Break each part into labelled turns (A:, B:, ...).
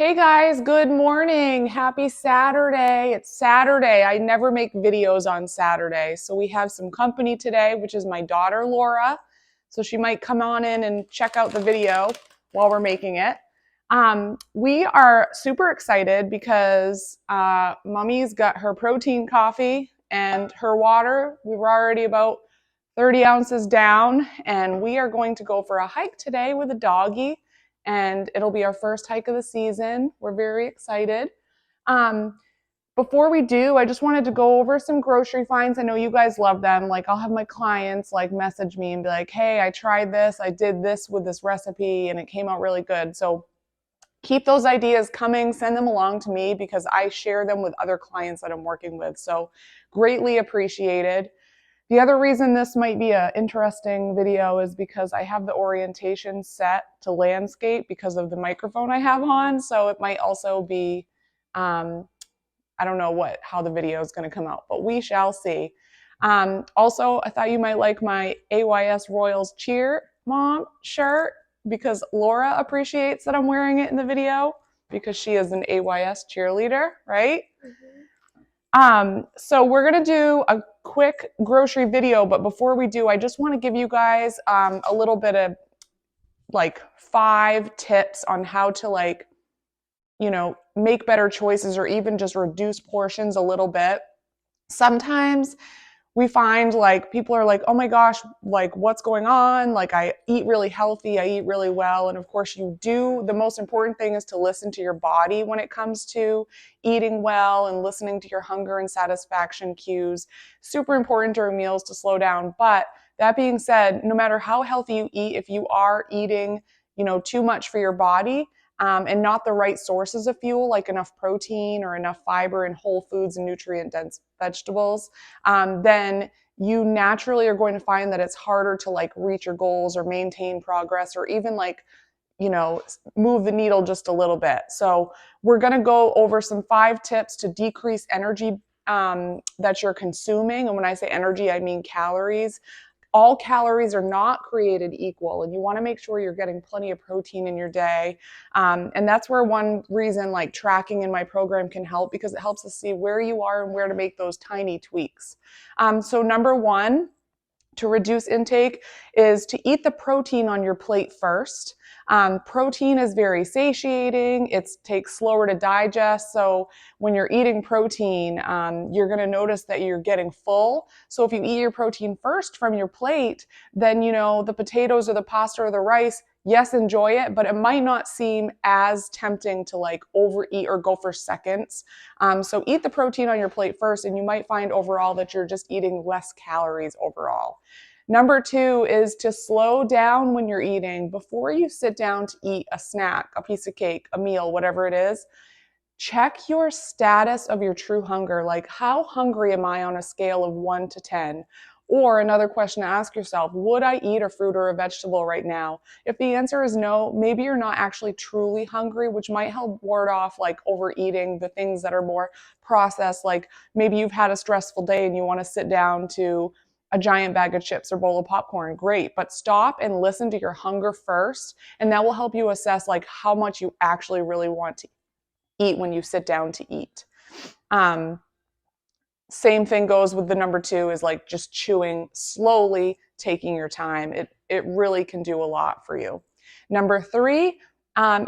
A: Hey guys, good morning. Happy Saturday. It's Saturday. I never make videos on Saturday. So we have some company today, which is my daughter Laura. So she might come on in and check out the video while we're making it. We are super excited because Mommy's got her protein coffee and her water. We were already about 30 ounces down, and we are going to go for a hike today with a doggy, and it'll be our first hike of the season. We're very excited. Um, Before we do, I just wanted to go over some grocery finds. I know you guys love them. Like, I'll have my clients like message me and be like, hey, I tried this, I did this with this recipe and it came out really good. So keep those ideas coming, send them along to me because I share them with other clients that I'm working with. So greatly appreciated. The other reason this might be an interesting video is because I have the orientation set to landscape because of the microphone I have on. So it might also be, I don't know how the video is going to come out, but we shall see. Also, I thought you might like my AYS Royals Cheer Mom shirt because Laura appreciates that I'm wearing it in the video because she is an AYS cheerleader, right? So we're going to do a quick grocery video, but before we do, I just want to give you guys a little bit of like 5 tips on how to make better choices or even just reduce portions a little bit. Sometimes we find like people are like, oh my gosh, like what's going on? Like I eat really healthy, I eat really well. And of course you do. The most important thing is to listen to your body when it comes to eating well and listening to your hunger and satisfaction cues. Super important during meals to slow down. But that being said, no matter how healthy you eat, if you are eating, too much for your body, and not the right sources of fuel, like enough protein or enough fiber in whole foods and nutrient dense vegetables, then you naturally are going to find that it's harder to like reach your goals or maintain progress or even move the needle just a little bit. So we're going to go over some 5 tips to decrease energy that you're consuming. And when I say energy, I mean calories. All calories are not created equal, and you want to make sure you're getting plenty of protein in your day. And that's where one reason like tracking in my program can help, because it helps us see where you are and where to make those tiny tweaks. So number 1, to reduce intake, is to eat the protein on your plate first. Protein is very satiating. It takes slower to digest. So when you're eating protein, you're going to notice that you're getting full. So if you eat your protein first from your plate, then, the potatoes or the pasta or the rice, yes, enjoy it, but it might not seem as tempting to like overeat or go for seconds. So eat the protein on your plate first, and you might find overall that you're just eating less calories overall. Number 2 is to slow down when you're eating. Before you sit down to eat a snack, a piece of cake, a meal, whatever it is, check your status of your true hunger. Like, how hungry am I on a scale of 1 to 10? Or another question to ask yourself, would I eat a fruit or a vegetable right now? If the answer is no, maybe you're not actually truly hungry, which might help ward off like overeating, the things that are more processed. Like maybe you've had a stressful day and you want to sit down to a giant bag of chips or bowl of popcorn. Great, but stop and listen to your hunger first, and that will help you assess like how much you actually really want to eat when you sit down to eat. Same thing goes with the number 2, is like just chewing slowly, taking your time. It really can do a lot for you. Number 3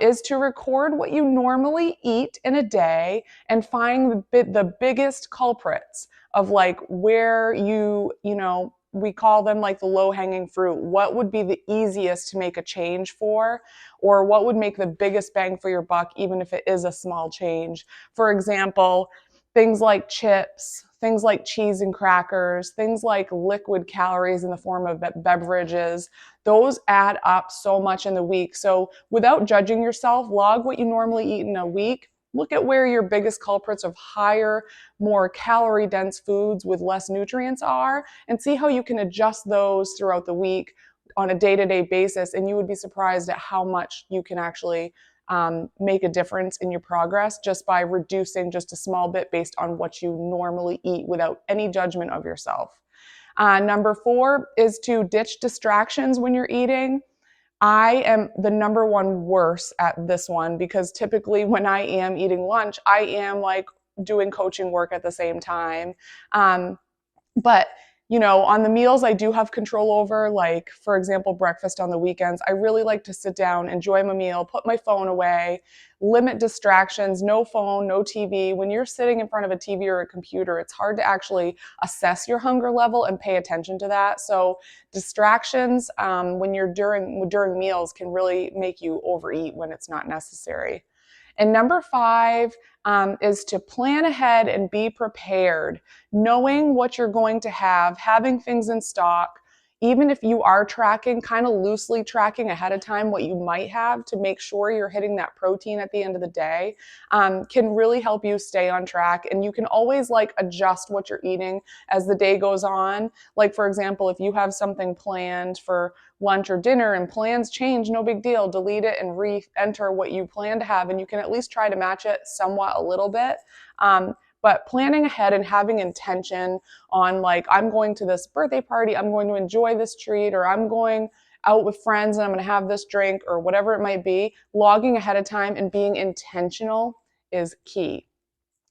A: is to record what you normally eat in a day and find the biggest culprits of like where we call them like the low-hanging fruit. What would be the easiest to make a change for, or what would make the biggest bang for your buck, even if it is a small change? For example, things like chips, things like cheese and crackers, things like liquid calories in the form of beverages. Those add up so much in the week. So without judging yourself, log what you normally eat in a week. Look at where your biggest culprits of higher, more calorie dense foods with less nutrients are, and see how you can adjust those throughout the week on a day-to-day basis. And you would be surprised at how much you can actually make a difference in your progress just by reducing just a small bit based on what you normally eat without any judgment of yourself. Number 4 is to ditch distractions when you're eating. I am the number one worse at this one because typically when I am eating lunch, I am like doing coaching work at the same time. But on the meals I do have control over, like for example, breakfast on the weekends, I really like to sit down, enjoy my meal, put my phone away, limit distractions, no phone, no TV. When you're sitting in front of a TV or a computer, it's hard to actually assess your hunger level and pay attention to that. So distractions when you're during meals can really make you overeat when it's not necessary. And number 5 is to plan ahead and be prepared, knowing what you're going to have, having things in stock. Even if you are tracking, kind of loosely tracking ahead of time what you might have to make sure you're hitting that protein at the end of the day, can really help you stay on track. And you can always like adjust what you're eating as the day goes on. Like for example, if you have something planned for lunch or dinner and plans change, no big deal. Delete it and re-enter what you plan to have, and you can at least try to match it somewhat a little bit. But planning ahead and having intention on like, I'm going to this birthday party, I'm going to enjoy this treat, or I'm going out with friends and I'm going to have this drink or whatever it might be, logging ahead of time and being intentional is key.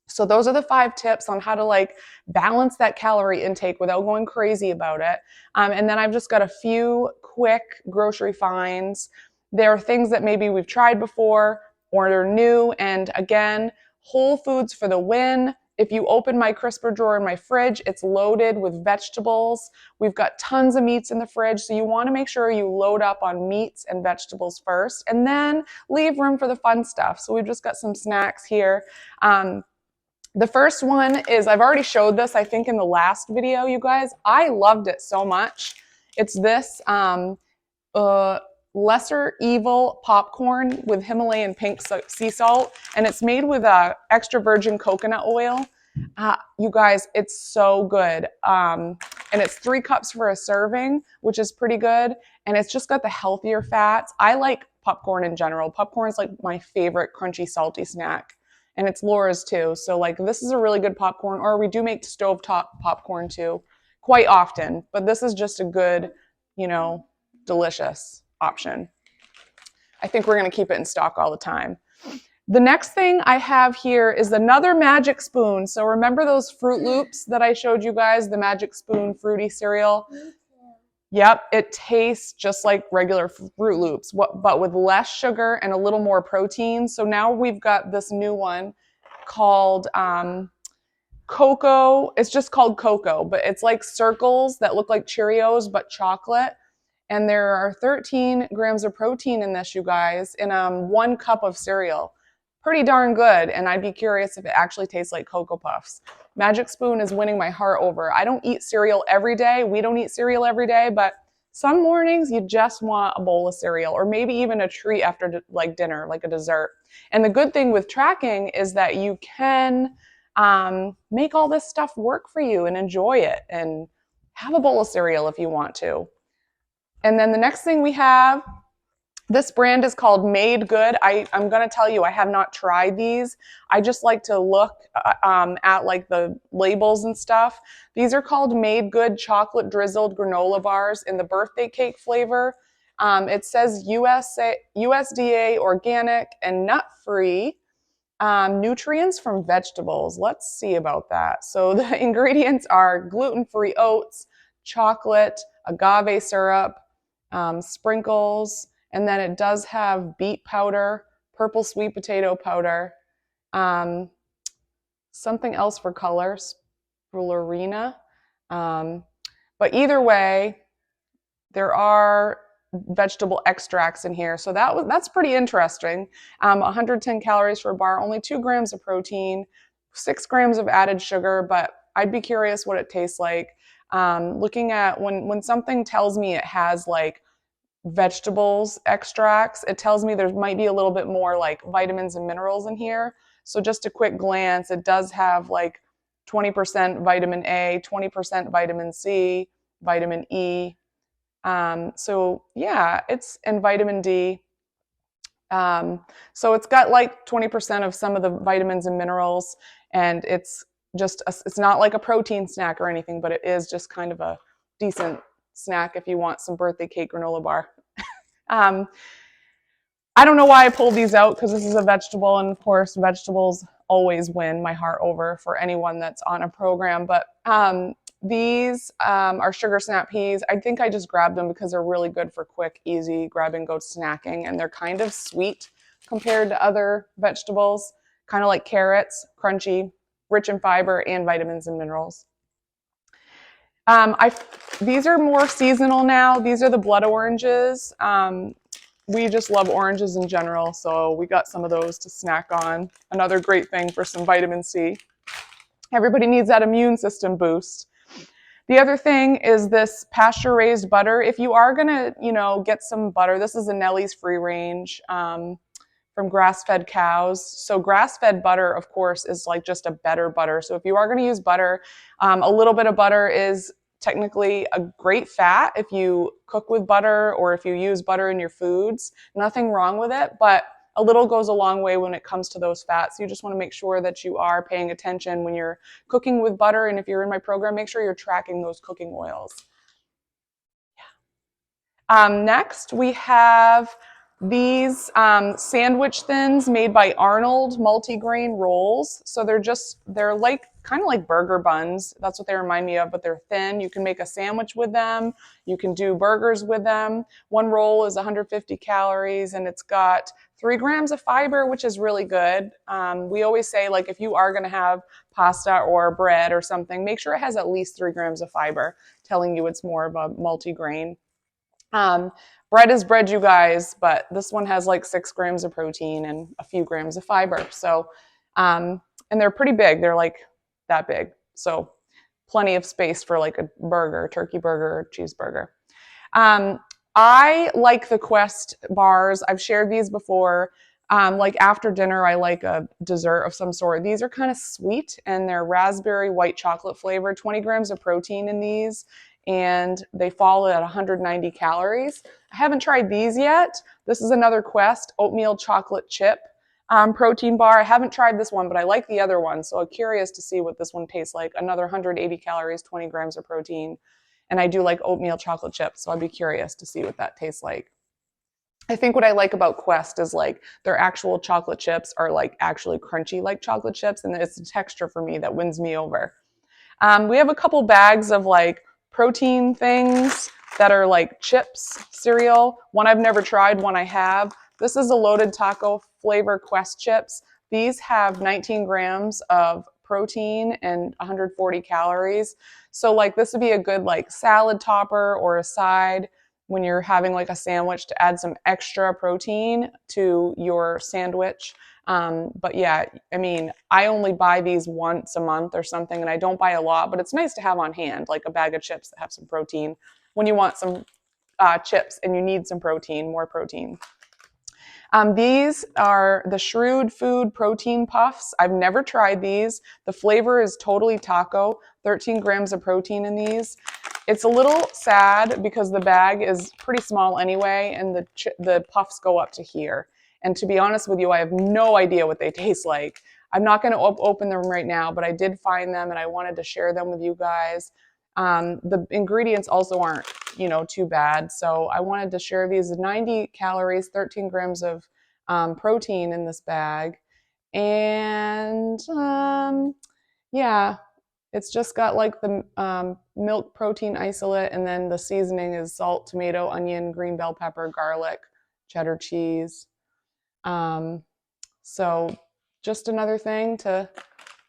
A: So those are the 5 tips on how to like balance that calorie intake without going crazy about it. And then I've just got a few quick grocery finds. There are things that maybe we've tried before or they're new. And again, Whole Foods for the win. If you open my crisper drawer in my fridge, it's loaded with vegetables. We've got tons of meats in the fridge, so you want to make sure you load up on meats and vegetables first, and then leave room for the fun stuff. So we've just got some snacks here. The first one is, I've already showed this, I think, in the last video, you guys. I loved it so much. It's this Lesser Evil popcorn with Himalayan pink sea salt, and it's made with extra virgin coconut oil. You guys, it's so good. And it's 3 cups for a serving, which is pretty good. And it's just got the healthier fats. I like popcorn in general. Popcorn is like my favorite crunchy, salty snack. And it's Laura's too. So like this is a really good popcorn, or we do make stovetop popcorn too, quite often. But this is just a good, delicious option. I think we're going to keep it in stock all the time. The next thing I have here is another Magic Spoon. So remember those Fruit Loops that I showed you guys, the Magic Spoon fruity cereal? Yep, it tastes just like regular Fruit Loops, but with less sugar and a little more protein. So now we've got this new one called Cocoa. It's just called Cocoa, but it's like circles that look like Cheerios, but chocolate. And there are 13 grams of protein in this, you guys, in 1 cup of cereal. Pretty darn good, and I'd be curious if it actually tastes like Cocoa Puffs. Magic Spoon is winning my heart over. I don't eat cereal every day. We don't eat cereal every day, but some mornings you just want a bowl of cereal, or maybe even a treat after like dinner, like a dessert. And the good thing with tracking is that you can make all this stuff work for you and enjoy it and have a bowl of cereal if you want to. And then the next thing we have, this brand is called Made Good. I'm going to tell you, I have not tried these. I just like to look at like the labels and stuff. These are called Made Good chocolate drizzled granola bars in the birthday cake flavor. It says USDA organic and nut-free. Nutrients from vegetables. Let's see about that. So the ingredients are gluten-free oats, chocolate, agave syrup, sprinkles, and then it does have beet powder, purple sweet potato powder, something else for colors, spirulina. But either way, there are vegetable extracts in here. So that's pretty interesting. 110 calories for a bar, only 2 grams of protein, 6 grams of added sugar, but I'd be curious what it tastes like. Looking at when something tells me it has like vegetables extracts, it tells me there might be a little bit more like vitamins and minerals in here. So just a quick glance, it does have like 20% vitamin A, 20% vitamin C, vitamin E. So yeah, and vitamin D. So it's got like 20% of some of the vitamins and minerals, and it's not like a protein snack or anything, but it is just kind of a decent snack if you want some birthday cake granola bar. I don't know why I pulled these out because this is a vegetable, and of course vegetables always win my heart over for anyone that's on a program. But these are sugar snap peas. I think I just grabbed them because they're really good for quick, easy grab and go snacking, and they're kind of sweet compared to other vegetables, kind of like carrots, crunchy, rich in fiber and vitamins and minerals. These are more seasonal now. These are the blood oranges. We just love oranges in general, so we got some of those to snack on. Another great thing for some vitamin C. Everybody needs that immune system boost. The other thing is this pasture-raised butter. If you are gonna, get some butter, this is a Nellie's Free Range from grass-fed cows. So grass-fed butter, of course, is like just a better butter. So if you are gonna use butter, a little bit of butter is technically a great fat if you cook with butter or if you use butter in your foods. Nothing wrong with it, but a little goes a long way when it comes to those fats. You just want to make sure that you are paying attention when you're cooking with butter, and if you're in my program, make sure you're tracking those cooking oils. Next, we have these sandwich thins made by Arnold multigrain rolls. So they're like kind of like burger buns. That's what they remind me of, but they're thin. You can make a sandwich with them. You can do burgers with them. One roll is 150 calories, and it's got 3 grams of fiber, which is really good. We always say, like, if you are going to have pasta or bread or something, make sure it has at least 3 grams of fiber, telling you it's more of a multigrain. Bread is bread, you guys, but this one has like 6 grams of protein and a few grams of fiber. So, and they're pretty big. They're like that big. So plenty of space for like a burger, turkey burger, or cheeseburger. I like the Quest bars. I've shared these before. Like after dinner, I like a dessert of some sort. These are kind of sweet, and they're raspberry white chocolate flavored, 20 grams of protein in these, and they fall at 190 calories. I haven't tried these yet. This is another Quest oatmeal chocolate chip protein bar. I haven't tried this one, but I like the other one, so I'm curious to see what this one tastes like. Another 180 calories, 20 grams of protein, and I do like oatmeal chocolate chips, so I'd be curious to see what that tastes like. I think what I like about Quest is like their actual chocolate chips are like actually crunchy like chocolate chips, and it's the texture for me that wins me over. We have a couple bags of like protein things that are like chips, cereal. One I've never tried, one I have. This is a loaded taco flavor Quest chips. These have 19 grams of protein and 140 calories. So like this would be a good like salad topper or a side when you're having like a sandwich to add some extra protein to your sandwich. But yeah, I mean, I only buy these once a month or something, and I don't buy a lot, but it's nice to have on hand, like a bag of chips that have some protein when you want some chips and you need some protein, more protein. These are the Shrewd Food Protein Puffs. I've never tried these. The flavor is totally taco, 13 grams of protein in these. It's a little sad because the bag is pretty small anyway, and the puffs go up to here. And to be honest with you, I have no idea what they taste like. I'm not going to open them right now, but I did find them and I wanted to share them with you guys. The ingredients also aren't, too bad. So I wanted to share these 90 calories, 13 grams of protein in this bag. And yeah, it's just got like the milk protein isolate, and then the seasoning is salt, tomato, onion, green bell pepper, garlic, cheddar cheese. So just another thing to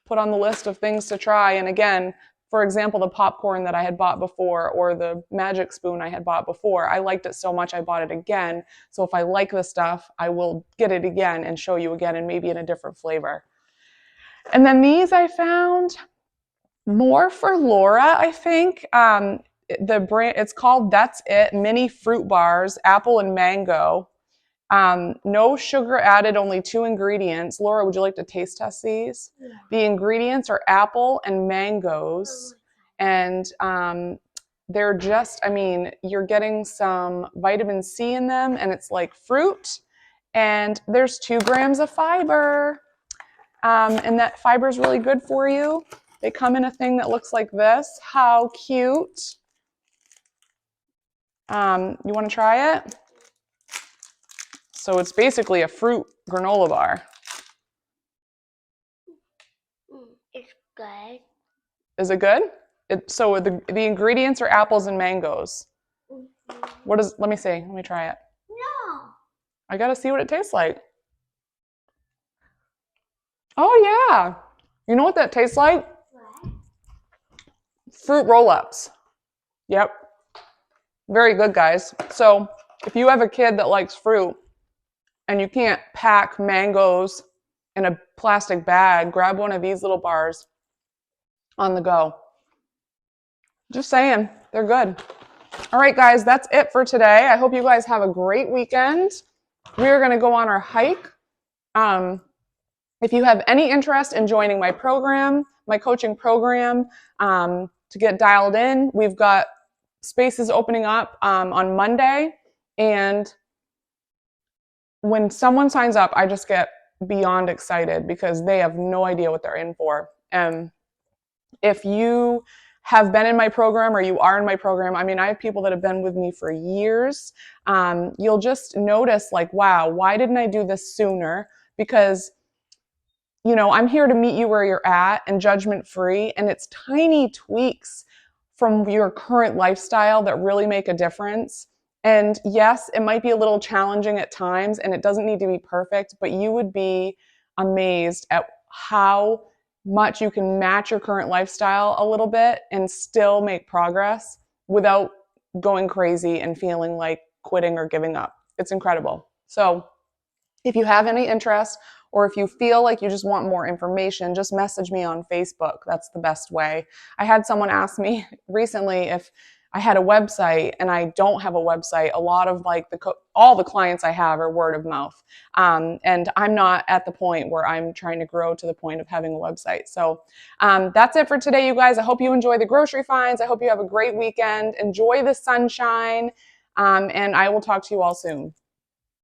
A: put on the list of things to try. And again, for example, the popcorn that I had bought before, or the Magic Spoon I had bought before, I liked it so much I bought it again. So if I like the stuff, I will get it again and show you again, and maybe in a different flavor. And then these I found more for Laura, I think. The brand, it's called That's It Mini Fruit Bars, apple and mango. No sugar added, only 2 ingredients. Laura, would you like to taste test these? Yeah. The ingredients are apple and mangoes, and they're just, you're getting some vitamin C in them, and it's like fruit, and there's 2 grams of fiber, and that fiber is really good for you. They come in a thing that looks like this. How cute. You want to try it? So it's basically a fruit granola bar.
B: It's good.
A: Is it good? So the ingredients are apples and mangoes. Let me see. Let me try it.
B: No.
A: I gotta see what it tastes like. Oh yeah. You know what that tastes like?
B: What?
A: Fruit roll-ups. Yep. Very good, guys. So if you have a kid that likes fruit and you can't pack mangoes in a plastic bag, grab one of these little bars on the go. Just saying, they're good. All right, guys, that's it for today. I hope you guys have a great weekend. We are going to go on our hike. If you have any interest in joining my program, my coaching program, to get dialed in, we've got spaces opening up on Monday. And when someone signs up, I just get beyond excited because they have no idea what they're in for. And if you have been in my program or you are in my program, I mean, I have people that have been with me for years. You'll just notice like, wow, why didn't I do this sooner? Because I'm here to meet you where you're at and judgment free. And it's tiny tweaks from your current lifestyle that really make a difference. And yes, it might be a little challenging at times and it doesn't need to be perfect, but you would be amazed at how much you can match your current lifestyle a little bit and still make progress without going crazy and feeling like quitting or giving up. It's incredible. So if you have any interest or if you feel like you just want more information, just message me on Facebook. That's the best way. I had someone ask me recently if I had a website, and I don't have a website. A lot of all the clients I have are word of mouth. And I'm not at the point where I'm trying to grow to the point of having a website. So that's it for today, you guys. I hope you enjoy the grocery finds. I hope you have a great weekend. Enjoy the sunshine. And I will talk to you all soon.